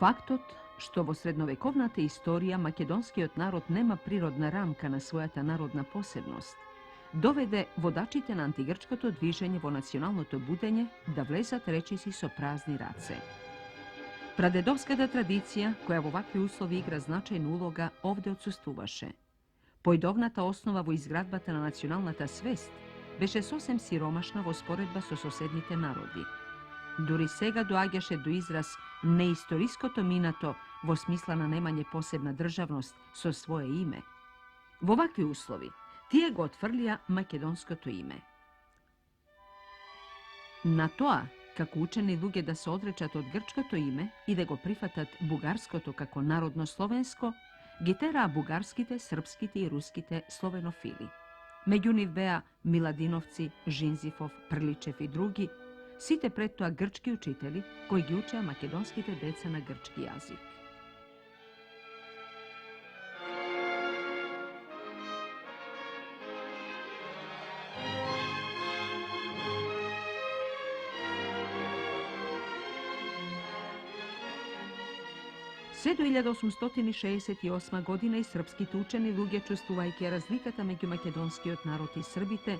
Фактот што во средновековната историја македонскиот народ нема природна рамка на својата народна посебност, доведе водачите на антигрчкото движење во националното будење да влезат речиси со празни раце. Прадедовската традиција, која во вакви услови игра значајна улога, овде отсуствуваше. Појдовната основа во изградбата на националната свест беше сосем сиромашна во споредба со соседните народи. Дури сега доаѓаше до израз неисториското минато во смисла на немање посебна државност со свое име. Во вакви услови, тие го отфрлија македонското име. На тоа, како учени луѓе да се одречат од грчкото име и да го прифатат бугарското како народно словенско, ги тераа бугарските, српските и руските словенофили. Меѓу нив беа Миладиновци, Жинзифов, Прличев и други, сите пред тоа грчки учители кои ги учеа македонските деца на грчки јазик. Се до 1868 година и српските учени луѓе, чувствувајќи разликата меѓу македонскиот народ и србите,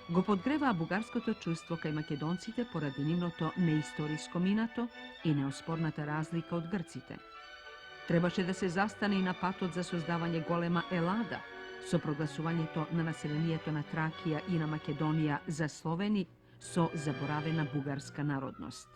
го подгреваа бугарското чувство кај македонците поради нивното неисториско минато и неоспорната разлика од грците. Требаше да се застане и на патот за создавање голема Елада, со прогласувањето на населението на Тракија и на Македонија за словени со заборавена бугарска народност.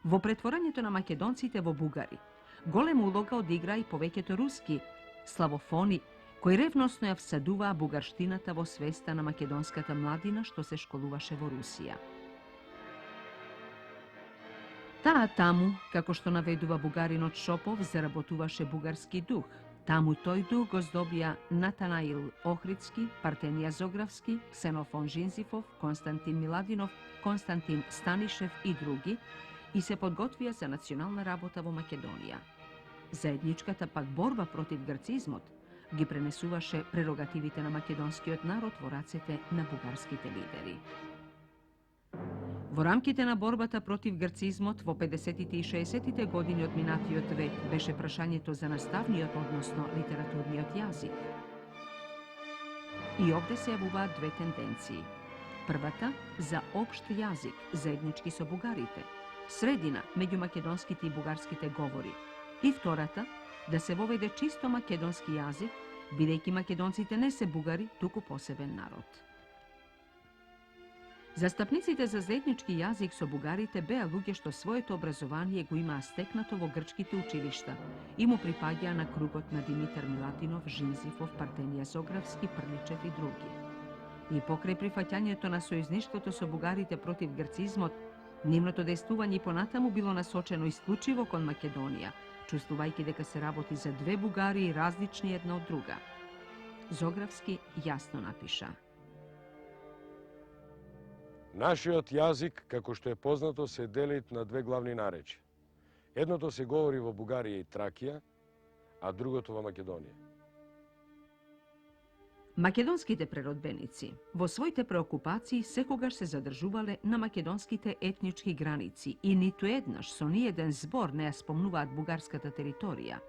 Во претворањето на македонците во бугари, голема улога одигра и повеќето руски славофони, кои ревносно ја всадуваа бугарштината во свеста на македонската младина што се школуваше во Русија. Таа таму, како што наведува бугаринот Шопов, заработуваше бугарски дух. Таму тој дух го здобија Натанаил Охридски, Партенија Зографски, Ксенофон Жинзифов, Константин Миладинов, Константин Станишев и други, и се подготвија за национална работа во Македонија. Заедничката пак борба против грцизмот ги пренесуваше прерогативите на македонскиот народ во рацете на бугарските лидери. Во рамките на борбата против грцизмот во 50-тите и 60-тите години од минатиот век беше прашањето за наставниот, односно литературниот јазик. И овде се јавуваат две тенденции. Првата за општ јазик, заеднички со бугарите, средина меѓу македонските и бугарските говори. И втората, да се воведе чисто македонски јазик, бидејќи македонците не се бугари, туку посебен народ. Застапниците за заеднички јазик со бугарите беа луѓе што своето образование го имаа стекнато во грчките училишта и му припаѓаа на кругот на Димитар Милатинов, Жинзифов, Партенија Зографски, Прличев и други. И покрај прифаќањето на сојузништвото со бугарите против грцизмот, нивното дејствување и понатаму било насочено исклучиво кон Македонија, чувствувајќи дека се работи за две Бугарии различни една од друга. Зографски јасно напиша: Нашиот јазик, како што е познато, се дели на две главни наречи. Едното се говори во Бугарија и Тракија, а другото во Македонија. Македонските преродбеници во своите преокупации секогаш се задржувале на македонските етнички граници и ниту еднаш со ниеден збор не ја спомнуваат бугарската територија.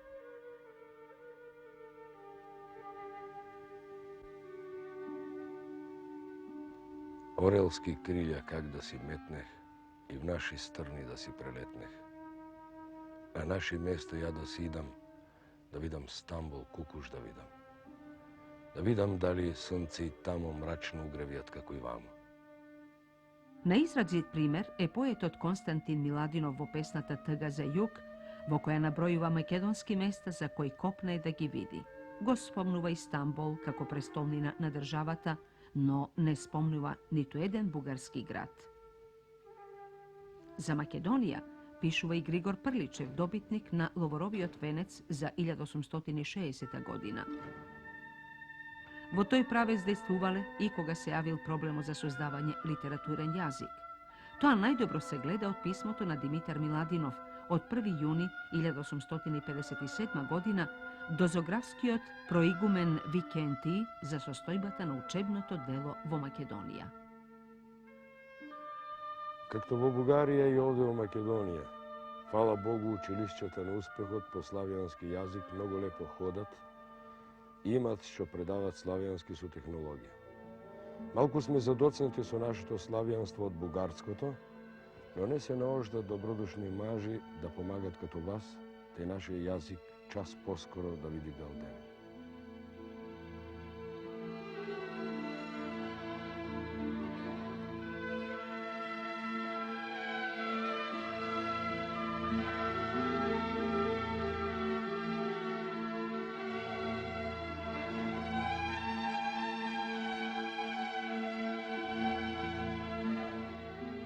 Орелски крилја как да си метнех и в наши стрни да си прелетнех. На наши место ја да си идам, да видам Стамбул, Кукуш да видам. Да видам дали сонце и тамо мрачно угревијат како и вамо. На изразит пример е поетот Константин Миладинов во песната Тъга за југ, во која набројува македонски места за кои копне да ги види. Го спомнува и Стамбул како престолнина на државата, но не спомнува ниту еден бугарски град. За Македонија пишува и Григор Прличев, добитник на Ловоровиот венец за 1860 година. Во тој правец дејствувале и кога се јавил проблемот за создавање литературен јазик. Тоа најдобро се гледа од писмото на Димитар Миладинов од 1. јуни 1857 година до зографскиот проигумен Викентии за состојбата на учебното дело во Македонија. Както во Бугарија и овде во Македонија, фала Богу, училишќата на успехот по славјански јазик многу лепо ходат и имат што предават славјански со технологија. Малку сме задоцнати со нашето славјанство од бугарското, но не се наожда добродушни мажи да помагат като вас, те нашиот јазик час поскоро да види бел ден.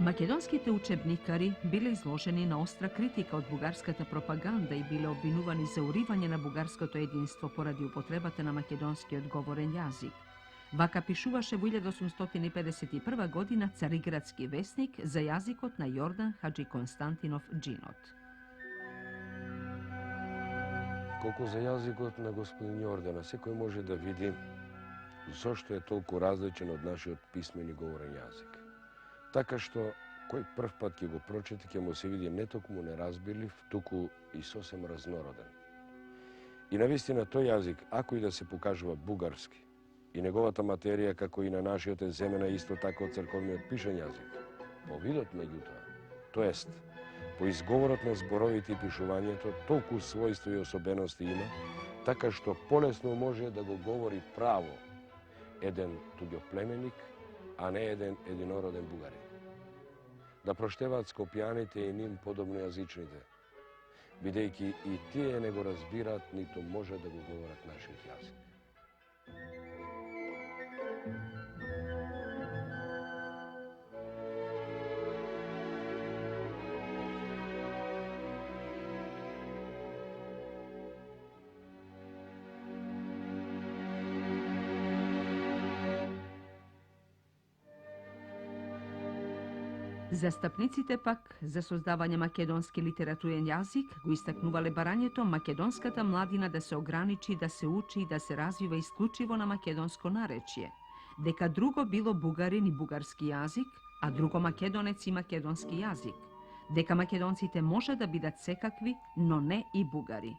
Македонските учебникари биле изложени на остра критика од бугарската пропаганда и биле обвинувани за уривање на бугарското единство поради употребата на македонскиот говорен јазик. Вака пишуваше во 1851 година Цариградски весник за јазикот на Јордан Хаджи Константинов Джинот. Колку за јазикот на господин Јордана, секој може да види зошто е толку различен од нашиот писмен и говорен јазик. Така што, кој прв пат ќе го прочете, ќе му се види не токму неразбирлив, туку и сосем разнороден. И навистина тој јазик, ако и да се покажува бугарски, и неговата материја, како и на нашиот е земена исто така од црковниот пишен јазик, по видот меѓутоа, тоест, по изговорот на зборовите и пишувањето, толку својства и особености има, така што полесно може да го говори право еден туѓоплеменик, а не еден единороден бугарин. Да проштеваат скопјаните и ним подобно јазичните, бидејќи и тие не го разбираат, ниту може да го говорат нашиот јазик. Застапниците пак за создавање македонски литературен јазик го истакнувале барањето македонската младина да се ограничи, да се учи и да се развива исклучиво на македонско наречје, дека друго било бугарин и бугарски јазик, а друго македонец и македонски јазик, дека македонците може да бидат секакви, но не и бугари.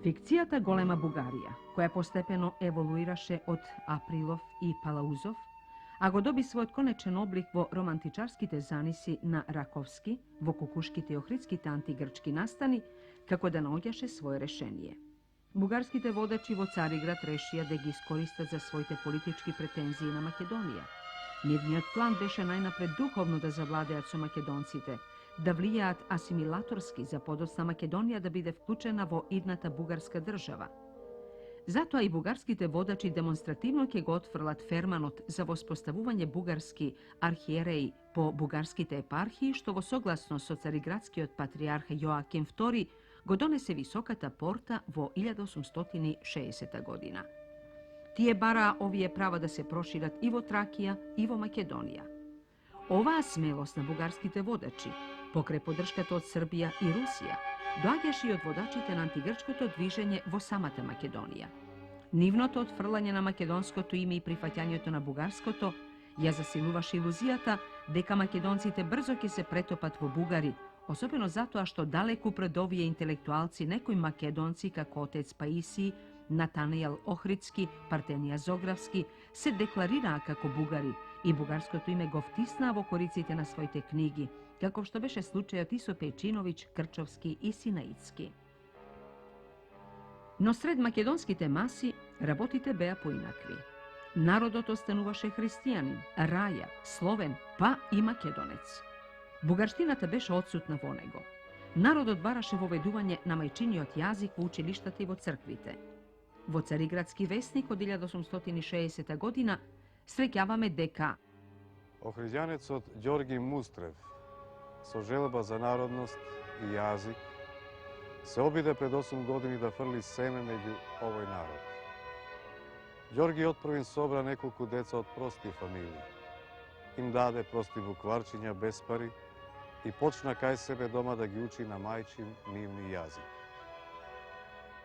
Фикцијата Голема Бугарија, која постепено еволуираше од Априлов и Палаузов, а го доби својот конечен облик во романтичарските замисли на Раковски, во кукушките и охридските антигрчки настани, како да наоѓаше свое решение. Бугарските водачи во Цариград решија да ги искористат за своите политички претензии на Македонија. Нивниот план беше најнапред духовно да завладеат со македонците, да влијаат асимилаторски за подоцна Македонија да биде вклучена во идната бугарска држава. Затоа и бугарските водачи демонстративно ќе го отфрлат ферманот за воспоставување бугарски архиереи по бугарските епархии, што во согласно со цариградскиот патриарх Јоаким II го донесе високата порта во 1860 година. Тие бараа овие права да се прошират и во Тракија и во Македонија. Оваа смелост на бугарските водачи, покрај поддршката од Србија и Русија, доаѓаше и од водачите на антигрчкото движење во самата Македонија. Нивното отфрлање на македонското име и прифаќањето на бугарското ја засилуваше илузијата дека македонците брзо ќе се претопат во бугари, особено затоа што далеку пред овие интелектуалци некои македонци како отец Паисиј, Натанијел Охридски, Партенија Зографски се декларираа како бугари и бугарското име го втиснаа во кориците на своите книги, како што беше случајот и со Пејчиновиќ, Крчовски и Синаицки. Но сред македонските маси работите беа поинакви. Народот остануваше христијанин, раја, словен, па и македонец. Бугарштината беше отсутна во него. Народот бараше воведување на мајчиниот јазик во училиштата и во црквите. Во Цариградски весник од 1860 година среќаваме дека Охриѓанецот Ѓорги Мустрев со желба за народност и јазик се обиде пред 8 години да фрли семе меѓу овој народ. Ѓорги отпрвин собра неколку деца од прости фамилии. Им даде прости букварчиња без пари и почна кај себе дома да ги учи на мајчин нивни јазик.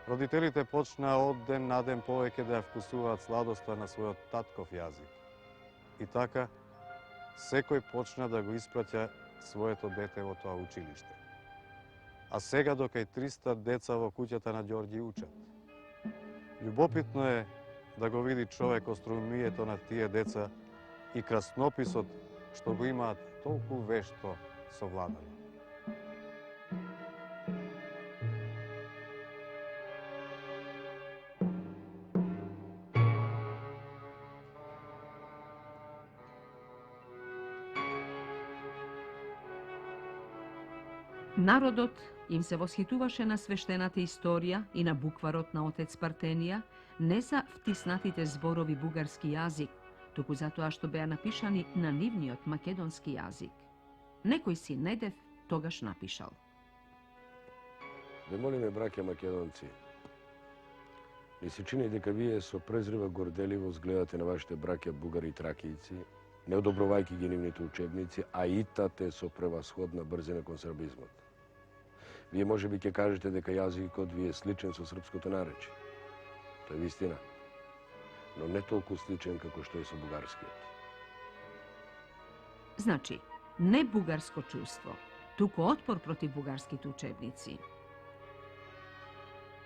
Родителите почна од ден на ден повеќе да ја вкусуваат сладоста на својот татков јазик. И така, секој почна да го испраќа своето дете во тоа училиште. А сега дока и 300 деца во куќата на Ѓорги учат. Љубопитно е да го види човек остроумието на тие деца и краснописот што го имаат толку вешто совладано. Народот им се восхитуваше на свештената историја и на букварот на отец Партенија, не за втиснатите зборови бугарски јазик, туку затоа што беа напишани на нивниот македонски јазик. Некој си Недев тогаш напишал: Ве молиме, браќа македонци, ми се чини дека вие со презрива горделивост гледате на вашите браќа бугари и тракијци, не одобрувајќи ги нивните учебници, а итате со превасходна брзина кон србизмот. Вие може би ќе кажете дека јазикот ви е сличен со српското наречие. Тоа е вистина, но не толку сличен како што е со бугарскиот. Значи, не бугарско чувство, туку отпор против бугарските учебници.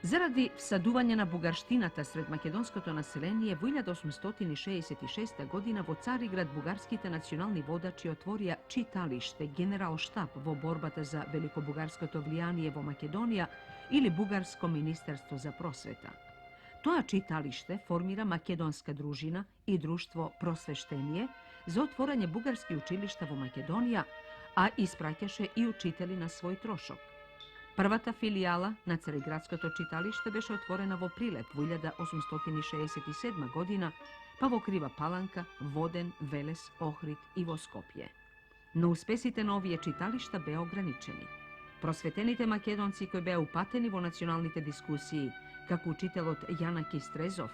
Заради всадување на бугарштината сред македонското население, во 1866 година во Цариград бугарските национални водачи отворија читалиште Генерал-штаб во борбата за великобугарското влијание во Македонија или Бугарско министерство за просвета. Тоа читалиште формира македонска дружина и друштво Просвештение за отворање бугарски училишта во Македонија, а испраќаше и учители на свој трошок. Првата филијала на Цариградското читалиште беше отворена во Прилеп во 1867 година, па во Крива Паланка, Воден, Велес, Охрид и во Скопје. Но успесите на овие читалишта беа ограничени. Просветените македонци кои беа упатени во националните дискусии, како учителот Јанаки Стрезов,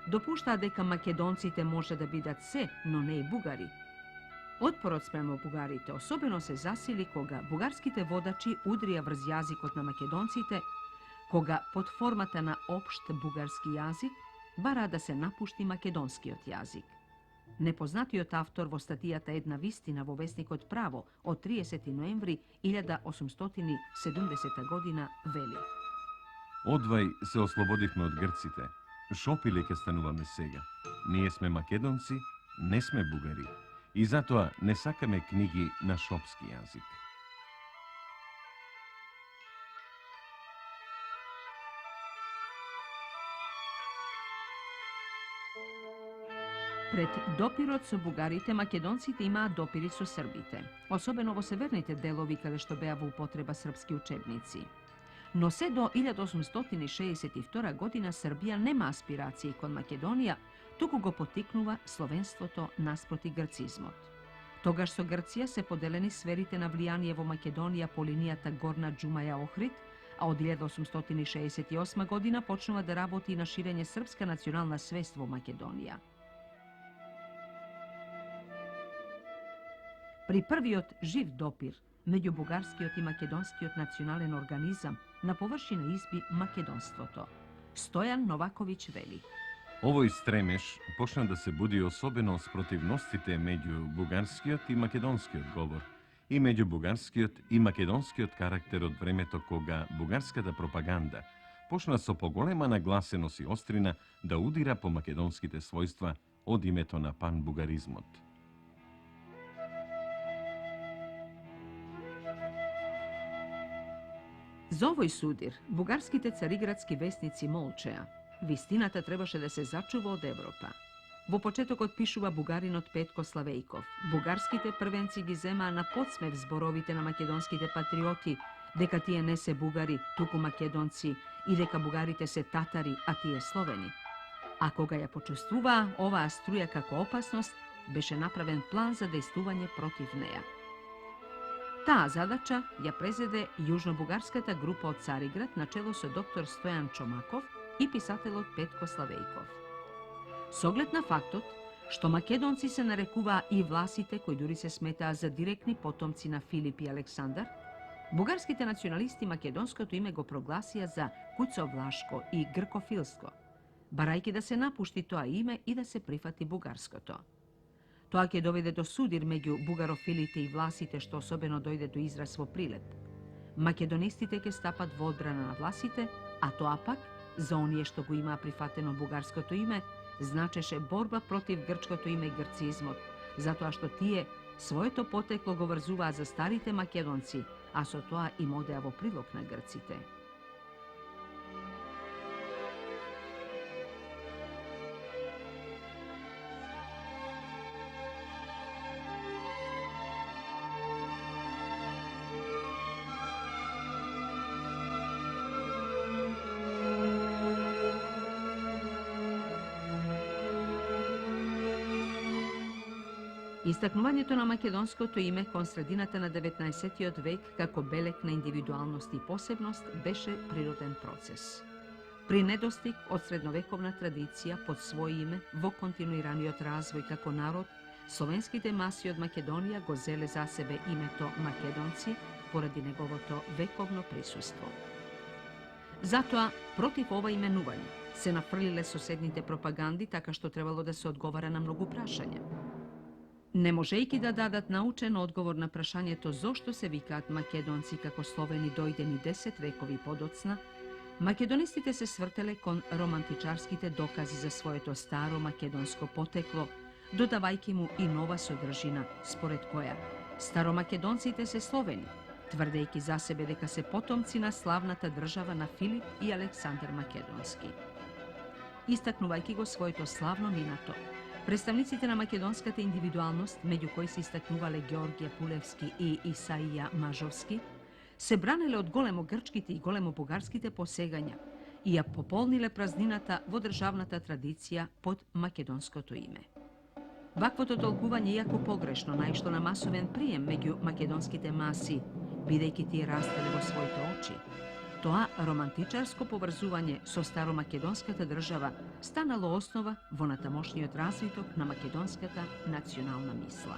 допуштаа дека македонците може да бидат се, но не и бугари. Отпорот спрема бугарите особено се засили кога бугарските водачи удрија врз јазикот на македонците, кога под формата на општ бугарски јазик бара да се напушти македонскиот јазик. Непознатиот автор во статијата Една вистина во весникот Право од 30 ноември 1870 година вели: Одвај се ослободивме од грците. Шопиле ќе стануваме сега. Ние сме македонци, не сме бугари. И затоа не сакаме книги на шопски јазик. Пред допирот со бугарите, македонците имаат допири со србите, особено во северните делови каде што беа во употреба српски учебници. Но се до 1862 година Србија нема аспирации кон Македонија, туку го потикнува словенството наспроти грцизмот. Тогаш со Грција се поделени сферите на влијание во Македонија по линијата Горна Џумаја Охрид, а од 1868 година почнува да работи и на ширење српска национална свест во Македонија. При првиот жив допир меѓу бугарскиот и македонскиот национален организам на површина изби македонството. Стојан Новаковиќ вели: Овој стремеж почна да се буди особено спротивностите меѓу бугарскиот и македонскиот говор и меѓу бугарскиот и македонскиот карактер од времето кога бугарската пропаганда почна со поголема нагласеност и острина да удира по македонските својства од името на панбугаризмот. За овој судир, бугарските цариградски вестници молчеа. Вистината требаше да се зачува од Европа. Во почетокот пишува бугаринот Петко Славејков. Бугарските првенци ги зема на подсмев зборовите на македонските патриоти, дека тие не се бугари, туку македонци, и дека бугарите се татари, а тие словени. А кога ја почувствуваа оваа струја како опасност, беше направен план за дејствување против неа. Таа задача ја презеде јужнобугарската група од Цариград на чело со доктор Стојан Чомаков и писателот Петко Славејков. С оглед на фактот што македонци се нарекуваа и власите кои дури се сметаа за директни потомци на Филип и Александар, бугарските националисти македонското име го прогласија за куцовлашко и гркофилско, барајќи да се напушти тоа име и да се прифати бугарското. Тоа ќе доведе до судир меѓу бугарофилите и власите, што особено дојде до израз во Прилеп. Македонистите ќе стапат во одбрана на власите, а тоа пак, за оние што го имаа прифатено бугарското име, значеше борба против грчкото име и грцизмот, затоа што тие своето потекло го врзуваа за старите македонци, а со тоа им одеа во прилог на грците. Истакнувањето на македонското име кон средината на 19. век како белег на индивидуалност и посебност беше природен процес. При недостиг од средновековна традиција под свој име во континуираниот развој како народ, словенските маси од Македонија го зеле за себе името македонци поради неговото вековно присуство. Затоа, против ова именување, се нафрлиле соседните пропаганди така што требало да се одговара на многу прашања. Не можејќи да дадат научен одговор на прашањето зошто се викаат македонци како словени дојдени 10 векови подоцна, македонистите се свртеле кон романтичарските докази за своето старо македонско потекло, додавајќи му и нова содржина, според која старомакедонците се словени, тврдејќи за себе дека се потомци на славната држава на Филип и Александар Македонски. Истакнувајќи го своето славно минато, представниците на македонската индивидуалност, меѓу кои се истакнувале Георгија Пулевски и Исаија Мажовски, се бранеле од големо грчките и големо бугарските посегања и ја пополниле празнината во државната традиција под македонското име. Ваквото толкување иако погрешно наишло на масовен прием меѓу македонските маси, бидејќи тие растеле во своите очи, тоа романтичарско поврзување со старомакедонската држава станало основа во натамошниот развиток на македонската национална мисла.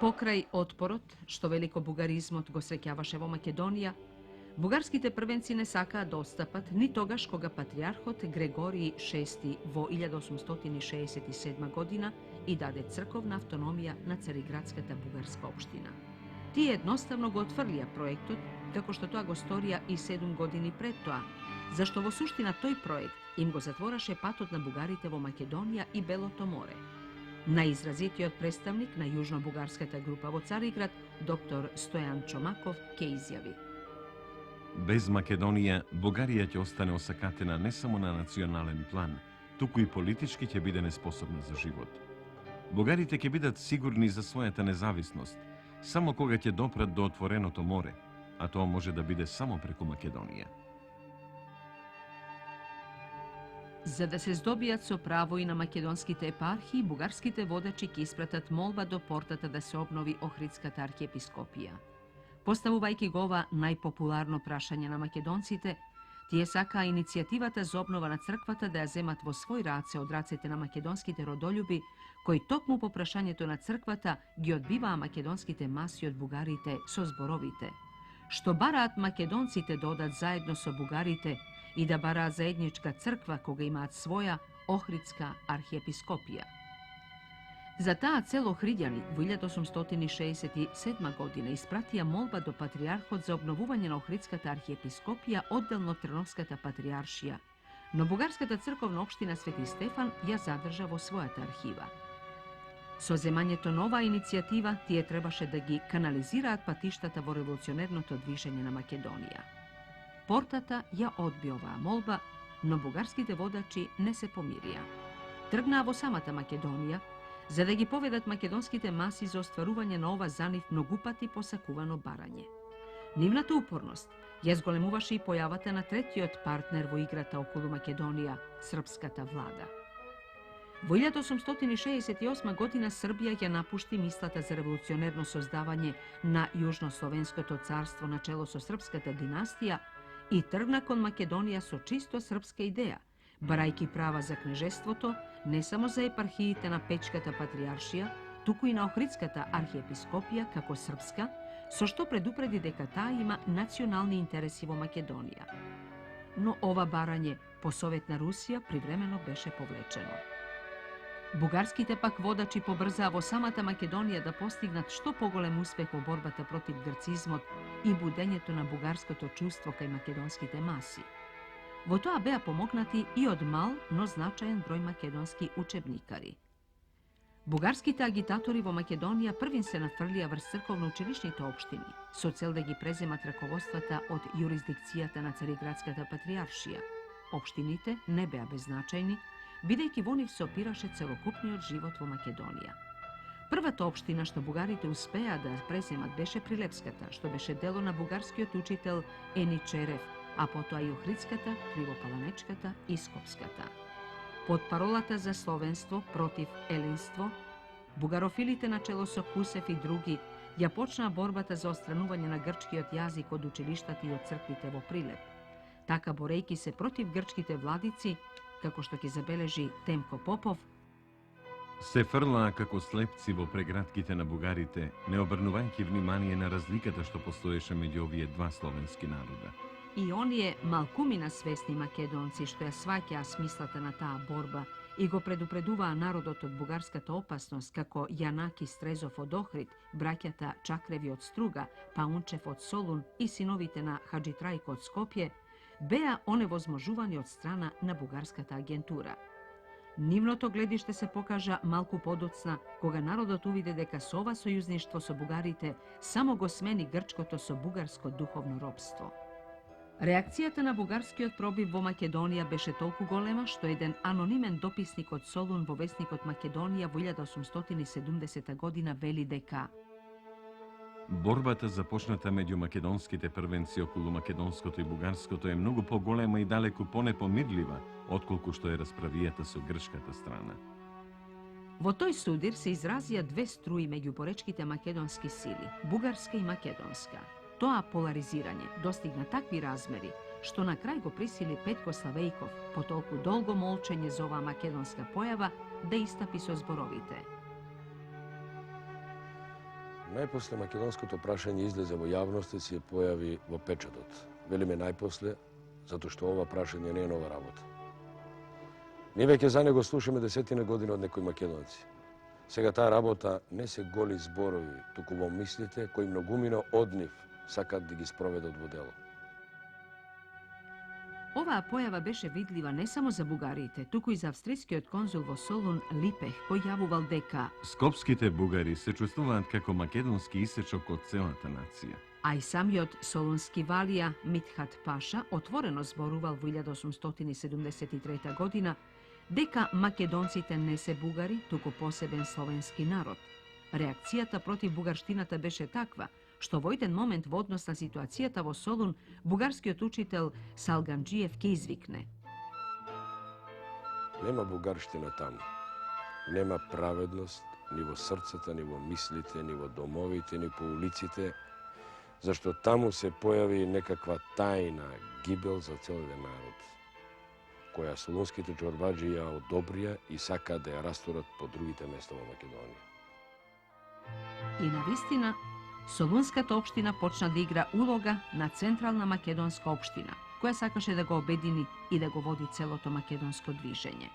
Покрај отпорот, што великобугаризмот го среќаваше во Македонија, бугарските првенци не сакаа да отстапат ни тогаш кога патриархот Грегорий VI во 1867 година и даде црковна автономија на Цариградската бугарска општина. Тие едноставно го отфрлија проектот како што тоа го сторија и 7 години пред тоа, зашто во суштина тој проект им го затвораше патот на бугарите во Македонија и Белото море. Најизразитиот представник на јужно-бугарската група во Цариград, доктор Стојан Чомаков, ке изјави: Без Македонија, Бугарија ќе остане осакатена не само на национален план, туку и политички ќе биде неспособна за живот. Бугарите ќе бидат сигурни за својата независност, само кога ќе допрат до отвореното море, а тоа може да биде само преку Македонија. За да се здобијат со право и на македонските епархии, бугарските водачи ќе испратат молба до портата да се обнови Охридската архиепископија. Поставувајќи го ова најпопуларно прашање на македонците, тие сакаа иницијативата за обнова на црквата да ја земат во свој раце од рацете на македонските родолюби, кои токму по прашањето на црквата ги одбиваа македонските маси од бугарите со зборовите: што бараат македонците да одат заедно со бугарите и да бараат заедничка црква кога имаат своја Охридска архиепископија. За таа цел охриѓани во 1867 година испратија молба до патриархот за обновување на Охридската архиепископија одделно од Трновската патриаршија, но бугарската црковна општина Свети Стефан ја задржа во својата архива. Со земањето на оваа иницијатива, тие требаше да ги канализираат патиштата во револуционерното движење на Македонија. Портата ја одби оваа молба, но бугарските водачи не се помирија. Тргнаа во самата Македонија, за да ги поведат македонските маси за остварување на ова за нив многупати посакувано барање. Нивната упорност ја зголемуваше и појавата на третиот партнер во играта околу Македонија, српската влада. Во 1868 година Србија ја напушти мислата за револуционерно создавање на Јужнословенското царство на чело со српската династија и тргна кон Македонија со чисто српска идеја, барајќи права за кнежеството не само за епархиите на Печката патриаршија, туку и на Охридската архиепископија како српска, со што предупреди дека таа има национални интереси во Македонија. Но ова барање по совет на Русија привремено беше повлечено. Бугарските пак водачи побрзаа во самата Македонија да постигнат што поголем успех во борбата против грцизмот и будењето на бугарското чувство кај македонските маси. Во тоа беа помогнати и од мал, но значаен број македонски учебникари. Бугарските агитатори во Македонија првин се нафрлија врз црковно-училишните општини, со цел да ги преземат раководствата од јурисдикцијата на Цариградската патриаршија. Општините не беа беззначајни, бидејќи во нив се опираше целокупниот живот во Македонија. Првата општина што бугарите успеа да преземат беше Прилепската, што беше дело на бугарскиот учител Ени Черев, а потоа и Охридската, Кривопаланечката и Скопската. Под паролата за словенство против елинство, бугарофилите на чело со Кусев и други ја почнаа борбата за отстранување на грчкиот јазик од училиштата и од црквите во Прилеп. Така борејќи се против грчките владици, како што ќе забележи Темко Попов, се фрлаа како слепци во прегратките на бугарите, не обрнувајќи внимание на разликата што постоеше меѓу овие два словенски народа. И оние малкумина свесни македонци што ја сваќаа смислата на таа борба и го предупредуваа народот од бугарската опасност, како Јанаки Стрезов од Охрид, браќата Чакреви од Струга, Паунчев од Солун и синовите на Хаджи Трајко од Скопје, беа оневозможувани од страна на бугарската агентура. Нивното гледиште се покажа малку подоцна, кога народот увиде дека со ова сојузништво со бугарите само го смени грчкото со бугарско духовно робство. Реакцијата на бугарскиот пробив во Македонија беше толку голема, што еден анонимен дописник од Солун во весникот Македонија во 1870 година вели дека борбата започната меѓу македонските првенци околу македонското и бугарското е многу поголема и далеку понепомирлива, отколку што е расправијата со грчката страна. Во тој судир се изразија две струи меѓу поречките македонски сили, бугарска и македонска. Тоа поларизирање достигна такви размери, што на крај го присили Петко Славејков, по толку долго молчење за оваа македонска појава, да истапи со зборовите. Најпосле македонското прашање излезе во јавност и се појави во печатот. Велиме најпосле, затоа што ова прашање не е нова работа. Ние веќе за него слушаме десетина години од некои македонци. Сега таа работа не се голи зборови, туку во мислите кои многумина од нив сакат да ги спроведат во дело. Оваа појава беше видлива не само за бугарите, туку и за австрискиот конзул во Солун Липех, кој јавувал дека Скопските бугари се чувствуваат како македонски исечок од целата нација. а и самиот солунски валија Митхат Паша отворено зборувал во 1873 година дека македонците не се бугари, туку посебен словенски народ. Реакцијата против бугарштината беше таква, што во еден момент во однос на ситуацијата во Солун, бугарскиот учител Салганџиев ќе извикне: Нема бугарштина таму. Нема праведност ни во срцата, ни во мислите, ни во домовите, ни по улиците, зашто таму се појави некаква тајна гибел за цел еден народ, која солунските џорбаџи ја одобрија и сакаат да ја растурат по другите места во Македонија. И навистина, Солунската општина почна да игра улога на Централна македонска општина, која сакаше да го обедини и да го води целото македонско движење.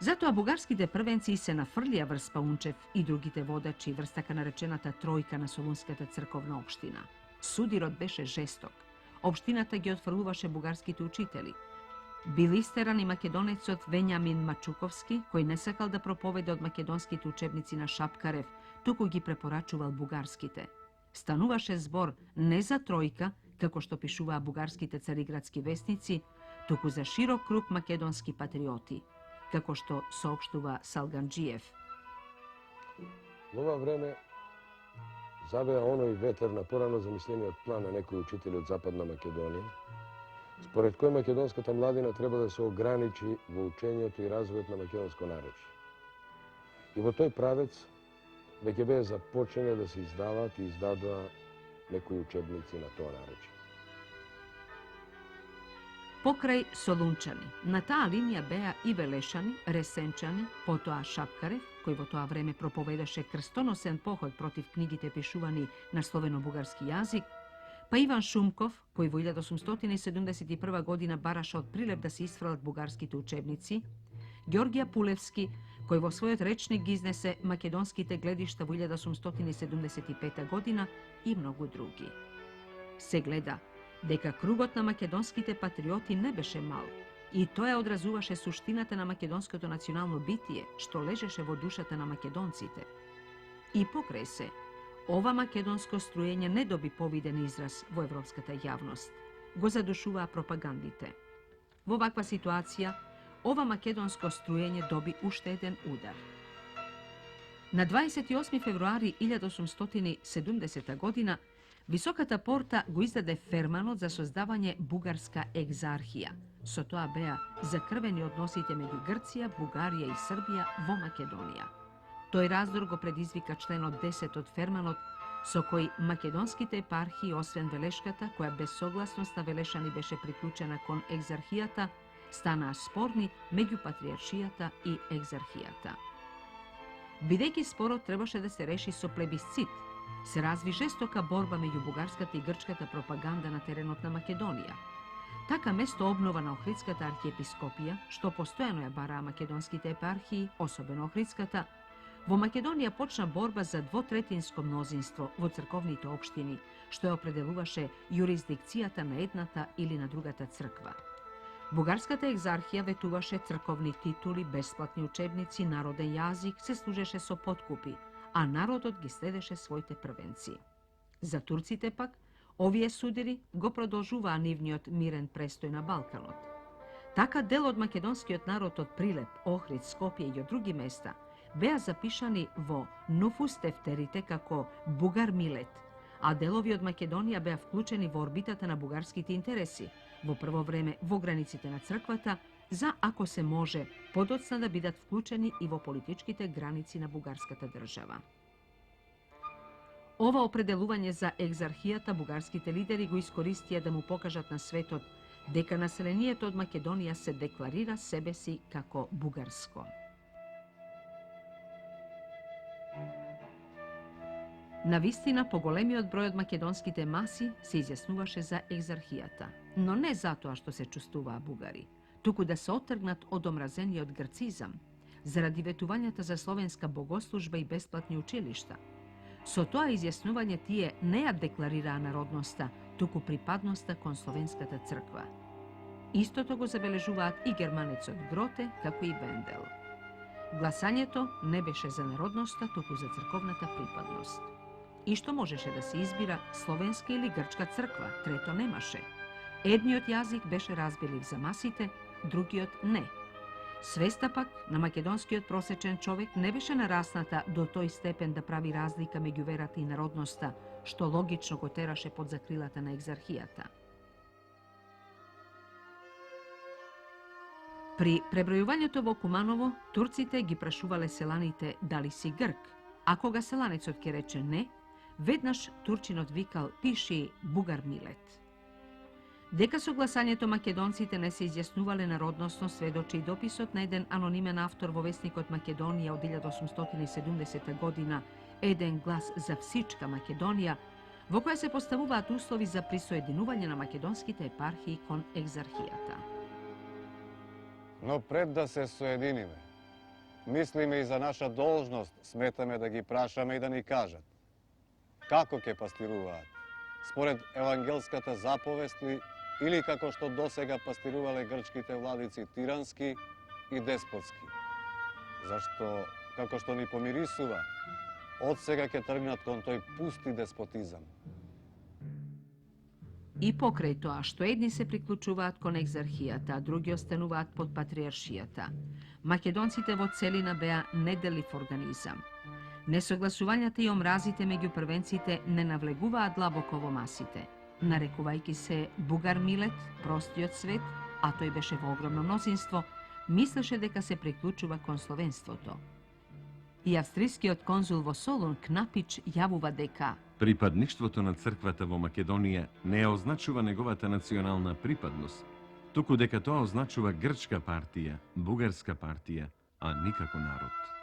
Затоа бугарските првенци се нафрлија врз Паунчев и другите водачи врз така наречената тројка на Солунската црковна општина. Судирот беше жесток. Општината ги отфрлуваше бугарските учители. Бил истеран и македонецот Вењамин Мачуковски, кој не сакал да проповеда од македонските учебници на Шапкарев, туку ги препорачувал бугарските. Стануваше збор не за тројка, како што пишуваа бугарските цариградски вестници, туку за широк круг македонски патриоти, како што соопштува Салганџиев. Во ова време забеа оној ветер на порано замислениот план на некои учители од Западна Македонија, според кој македонската младина треба да се ограничи во учењето и развојот на македонско наречие. И во тој правец веќе беа започнени да се издаваат и издадоа некои учебници на тоа наречие. Покрај Солунчани, на таа линија беа и Велешани, Ресенчани, потоа Шапкарев, кој во тоа време проповедаше крстоносен поход против книгите пишувани на словено-бугарски јазик, па Иван Шумков, кој во 1871 година бараше од Прилеп да се исфрлат бугарските учебници, Ѓоргија Пулевски, кој во својот речник ги изнесе македонските гледишта во 1875 година и многу други. Се гледа дека кругот на македонските патриоти не беше мал и тоа одразуваше суштината на македонското национално битие, што лежеше во душата на македонците. И покрај се, ова македонско струење не доби повиден израз во европската јавност. Го задушуваа пропагандите. Во ваква ситуација, ова македонско струење доби уште еден удар. На 28 февруари 1870 година Високата порта го издаде ферманот за создавање бугарска екзархија. Со тоа беа закрвени односите меѓу Грција, Бугарија и Србија во Македонија. Тој раздор го предизвика членот 10 од ферманот, со кој македонските епархии, освен Велешката, која без согласност на Велешани беше приклучена кон екзархијата, станаа спорни меѓу патриаршијата и екзархијата. Бидејќи спорот требаше да се реши со плебисцит, се разви жестока борба меѓу бугарската и грчката пропаганда на теренот на Македонија. Така место обнова на Охридската архиепископија, што постојано ја бараа македонските епархии, особено Охридската, во Македонија почна борба за двотретинско мнозинство во црковните општини, што ја определуваше јурисдикцијата на едната или на другата црква. Бугарската екзархија ветуваше црковни титули, бесплатни учебници, народен јазик, се служеше со подкупи, а народот ги следеше своите првенци. За турците пак, овие судири го продолжуваа нивниот мирен престој на Балканот. Така дел од македонскиот народ од Прилеп, Охрид, Скопје и од други места беа запишани во Нуфус тефтерите како Бугар Милет, а делови од Македонија беа вклучени во орбитата на бугарските интереси, во прво време во границите на црквата, за, ако се може, подоцна да бидат вклучени и во политичките граници на бугарската држава. Ова определување за екзархијата бугарските лидери го искористија да му покажат на светот дека населението од Македонија се декларира себе си како бугарско. Навистина, поголемиот број од македонските маси се изјаснуваше за екзархијата, но не затоа што се чувствуваа бугари, туку да се оттргнат од омразениот грцизам, заради ветувањата за словенска богослужба и бесплатни училишта. Со тоа изјаснување тие не ја декларираа народноста, туку припадноста кон Словенската црква. Истото го забележуваат и германецот Гроте, како и Вендел. Гласањето не беше за народноста, туку за црковната припадност. И што можеше да се избира словенска или грчка црква, трето немаше. Едниот јазик беше разбелив за масите, другиот не. Свеста пак на македонскиот просечен човек не беше нарасната до тој степен да прави разлика меѓу верата и народноста, што логично го тераше под закрилата на екзархијата. При пребројувањето во Куманово, турците ги прашувале селаните дали си грк, а кога селанецот ќе рече не, веднаш турчинот викал пиши Бугар Милет. Дека со гласањето македонците не се изјаснувале народносно, сведочи и дописот на еден анонимен автор во весникот Македонија од 1870 година "Еден глас за всичка Македонија", во која се поставуваат услови за присоединување на македонските епархии кон екзархијата. Но пред да се соединиме, мислиме и за наша должност, сметаме да ги прашаме и да ни кажат како ќе пастируваат, според евангелската заповест ли, или како што досега пастирувале грчките владици тирански и деспотски. Зашто, како што ни помирисува, од сега ќе тргнат кон тој пусти деспотизам. И покрај тоа што едни се приклучуваат кон екзархијата, а други остануваат под патриаршијата, македонците во целина беа неделив организам. Несогласувањата и омразите меѓу првенците не навлегуваат длабоко во масите. Нарекувајќи се Бугар Милет, простиот свет, а тој беше во огромно мнозинство, мислеше дека се приклучува кон словенството. И австрискиот конзул во Солун Кнапич јавува дека припадништвото на црквата во Македонија не ја означува неговата национална припадност, туку дека тоа означува грчка партија, бугарска партија, а никако народ.